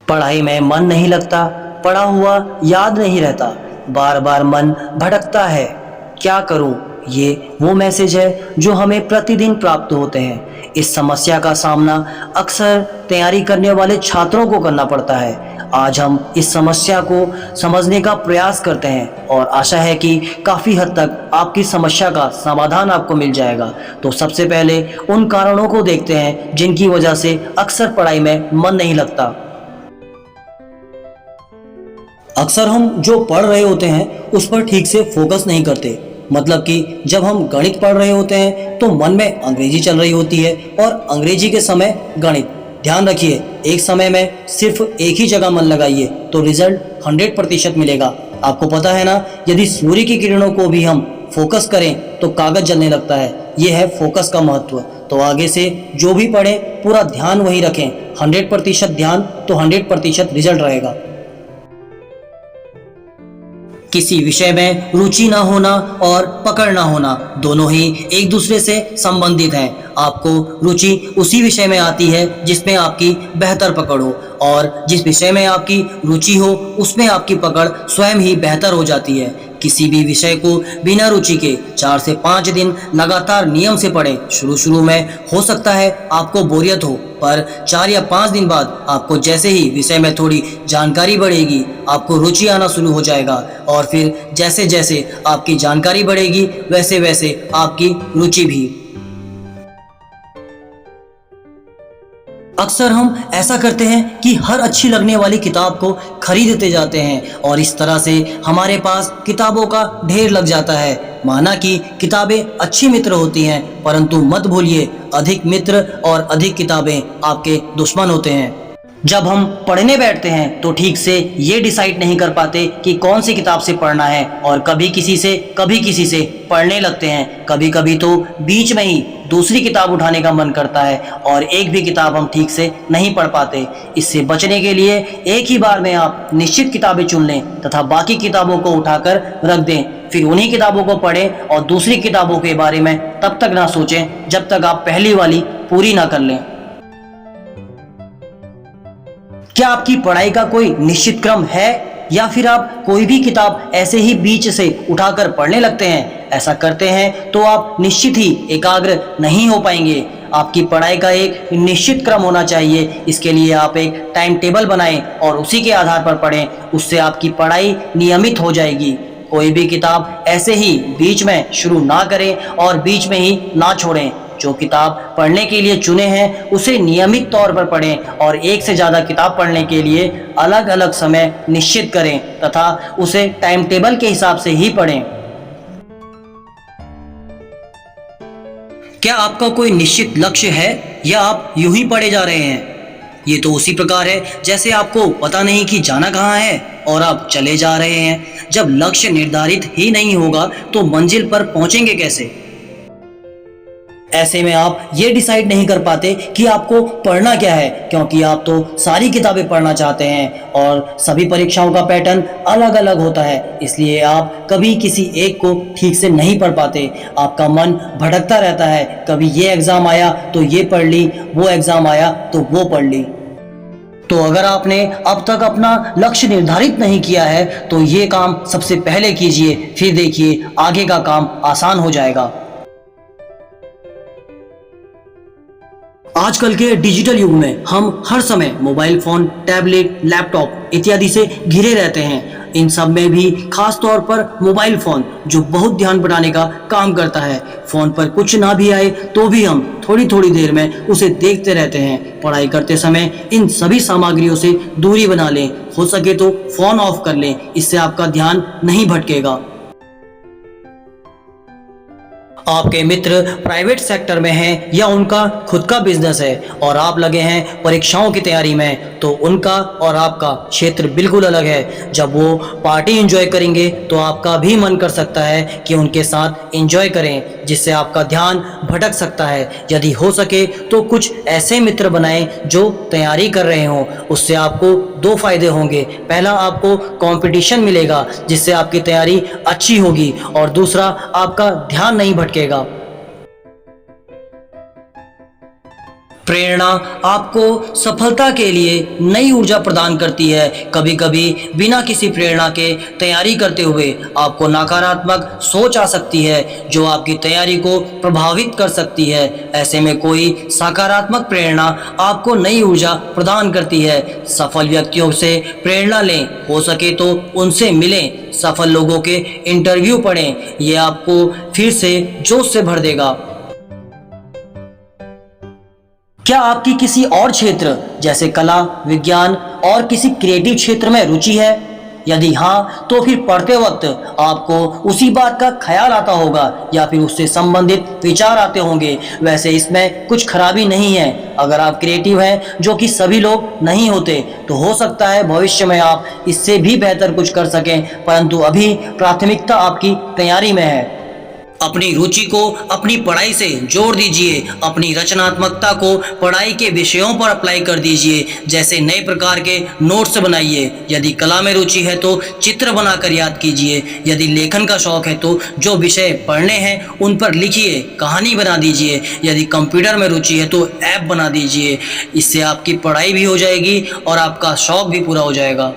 पढ़ाई में मन नहीं लगता, पढ़ा हुआ याद नहीं रहता, बार बार मन भटकता है, क्या करूं? ये वो मैसेज है जो हमें प्रतिदिन प्राप्त होते हैं। इस समस्या का सामना अक्सर तैयारी करने वाले छात्रों को करना पड़ता है। आज हम इस समस्या को समझने का प्रयास करते हैं और आशा है कि काफ़ी हद तक आपकी समस्या का समाधान आपको मिल जाएगा। तो सबसे पहले उन कारणों को देखते हैं जिनकी वजह से अक्सर पढ़ाई में मन नहीं लगता। अक्सर हम जो पढ़ रहे होते हैं उस पर ठीक से फोकस नहीं करते। मतलब कि जब हम गणित पढ़ रहे होते हैं तो मन में अंग्रेजी चल रही होती है और अंग्रेजी के समय गणित। ध्यान रखिए, एक समय में सिर्फ एक ही जगह मन लगाइए तो रिजल्ट 100% मिलेगा। आपको पता है ना, यदि सूर्य की किरणों को भी हम फोकस करें तो कागज जलने लगता है। यह है फोकस का महत्व। तो आगे से जो भी पढ़ें पूरा ध्यान वही रखें। 100% ध्यान तो 100% रिजल्ट रहेगा। किसी विषय में रुचि ना होना और पकड़ ना होना दोनों ही एक दूसरे से संबंधित हैं। आपको रुचि उसी विषय में आती है जिसमें आपकी बेहतर पकड़ हो, और जिस विषय में आपकी रुचि हो उसमें आपकी पकड़ स्वयं ही बेहतर हो जाती है। किसी भी विषय को बिना रुचि के 4 से 5 दिन लगातार नियम से पढ़ें। शुरू में हो सकता है आपको बोरियत हो, पर 4 या 5 दिन बाद आपको जैसे ही विषय में थोड़ी जानकारी बढ़ेगी आपको रुचि आना शुरू हो जाएगा, और फिर जैसे जैसे आपकी जानकारी बढ़ेगी वैसे वैसे आपकी रुचि भी। अक्सर हम ऐसा करते हैं कि हर अच्छी लगने वाली किताब को खरीदते जाते हैं और इस तरह से हमारे पास किताबों का ढेर लग जाता है। माना कि किताबें अच्छी मित्र होती हैं, परंतु मत भूलिए अधिक मित्र और अधिक किताबें आपके दुश्मन होते हैं। जब हम पढ़ने बैठते हैं तो ठीक से ये डिसाइड नहीं कर पाते कि कौन सी किताब से पढ़ना है, और कभी किसी से पढ़ने लगते हैं। कभी कभी तो बीच में ही दूसरी किताब उठाने का मन करता है और एक भी किताब हम ठीक से नहीं पढ़ पाते। इससे बचने के लिए एक ही बार में आप निश्चित किताबें चुन लें तथा बाकी किताबों को उठाकर रख दें। फिर उन्हीं किताबों को पढ़ें और दूसरी किताबों के बारे में तब तक ना सोचें जब तक आप पहली वाली पूरी ना कर लें। क्या आपकी पढ़ाई का कोई निश्चित क्रम है, या फिर आप कोई भी किताब ऐसे ही बीच से उठाकर पढ़ने लगते हैं? ऐसा करते हैं तो आप निश्चित ही एकाग्र नहीं हो पाएंगे। आपकी पढ़ाई का एक निश्चित क्रम होना चाहिए। इसके लिए आप एक टाइम टेबल बनाएं और उसी के आधार पर पढ़ें। उससे आपकी पढ़ाई नियमित हो जाएगी। कोई भी किताब ऐसे ही बीच में शुरू ना करें और बीच में ही ना छोड़ें। जो किताब पढ़ने के लिए चुने हैं उसे नियमित तौर पर पढ़ें और एक से ज़्यादा किताब पढ़ने के लिए अलग अलग समय निश्चित करें तथा उसे टाइम टेबल के हिसाब से ही पढ़ें। क्या आपका कोई निश्चित लक्ष्य है या आप यूं ही पढ़े जा रहे हैं? ये तो उसी प्रकार है जैसे आपको पता नहीं कि जाना कहाँ है और आप चले जा रहे हैं। जब लक्ष्य निर्धारित ही नहीं होगा तो मंजिल पर पहुंचेंगे कैसे? ऐसे में आप ये डिसाइड नहीं कर पाते कि आपको पढ़ना क्या है, क्योंकि आप तो सारी किताबें पढ़ना चाहते हैं और सभी परीक्षाओं का पैटर्न अलग अलग होता है। इसलिए आप कभी किसी एक को ठीक से नहीं पढ़ पाते। आपका मन भटकता रहता है। कभी ये एग्जाम आया तो ये पढ़ ली, वो एग्जाम आया तो वो पढ़ ली। तो अगर आपने अब तक अपना लक्ष्य निर्धारित नहीं किया है तो ये काम सबसे पहले कीजिए, फिर देखिए आगे का काम आसान हो जाएगा। आजकल के डिजिटल युग में हम हर समय मोबाइल फोन, टैबलेट, लैपटॉप इत्यादि से घिरे रहते हैं। इन सब में भी खास तौर पर मोबाइल फोन जो बहुत ध्यान बढ़ाने का काम करता है। फोन पर कुछ ना भी आए तो भी हम थोड़ी थोड़ी देर में उसे देखते रहते हैं। पढ़ाई करते समय इन सभी सामग्रियों से दूरी बना लें। हो सके तो फोन ऑफ कर लें, इससे आपका ध्यान नहीं भटकेगा। आपके मित्र प्राइवेट सेक्टर में हैं या उनका खुद का बिजनेस है और आप लगे हैं परीक्षाओं की तैयारी में, तो उनका और आपका क्षेत्र बिल्कुल अलग है। जब वो पार्टी एंजॉय करेंगे तो आपका भी मन कर सकता है कि उनके साथ एंजॉय करें, जिससे आपका ध्यान भटक सकता है। यदि हो सके तो कुछ ऐसे मित्र बनाएं जो तैयारी कर रहे हों। उससे आपको 2 फायदे होंगे। पहला, आपको कंपटीशन मिलेगा जिससे आपकी तैयारी अच्छी होगी, और दूसरा, आपका ध्यान नहीं भटकेगा। प्रेरणा आपको सफलता के लिए नई ऊर्जा प्रदान करती है। कभी कभी बिना किसी प्रेरणा के तैयारी करते हुए आपको नकारात्मक सोच आ सकती है जो आपकी तैयारी को प्रभावित कर सकती है। ऐसे में कोई सकारात्मक प्रेरणा आपको नई ऊर्जा प्रदान करती है। सफल व्यक्तियों से प्रेरणा लें, हो सके तो उनसे मिलें, सफल लोगों के इंटरव्यू पढ़ें, ये आपको फिर से जोश से भर देगा। क्या आपकी किसी और क्षेत्र जैसे कला, विज्ञान और किसी क्रिएटिव क्षेत्र में रुचि है? यदि हाँ, तो फिर पढ़ते वक्त आपको उसी बात का ख्याल आता होगा या फिर उससे संबंधित विचार आते होंगे। वैसे इसमें कुछ खराबी नहीं है। अगर आप क्रिएटिव हैं, जो कि सभी लोग नहीं होते, तो हो सकता है भविष्य में आप इससे भी बेहतर कुछ कर सकें, परंतु अभी प्राथमिकता आपकी तैयारी में है। अपनी रुचि को अपनी पढ़ाई से जोड़ दीजिए। अपनी रचनात्मकता को पढ़ाई के विषयों पर अप्लाई कर दीजिए। जैसे नए प्रकार के नोट्स बनाइए। यदि कला में रुचि है तो चित्र बनाकर याद कीजिए। यदि लेखन का शौक है तो जो विषय पढ़ने हैं उन पर लिखिए, कहानी बना दीजिए। यदि कंप्यूटर में रुचि है तो ऐप बना दीजिए। इससे आपकी पढ़ाई भी हो जाएगी और आपका शौक भी पूरा हो जाएगा।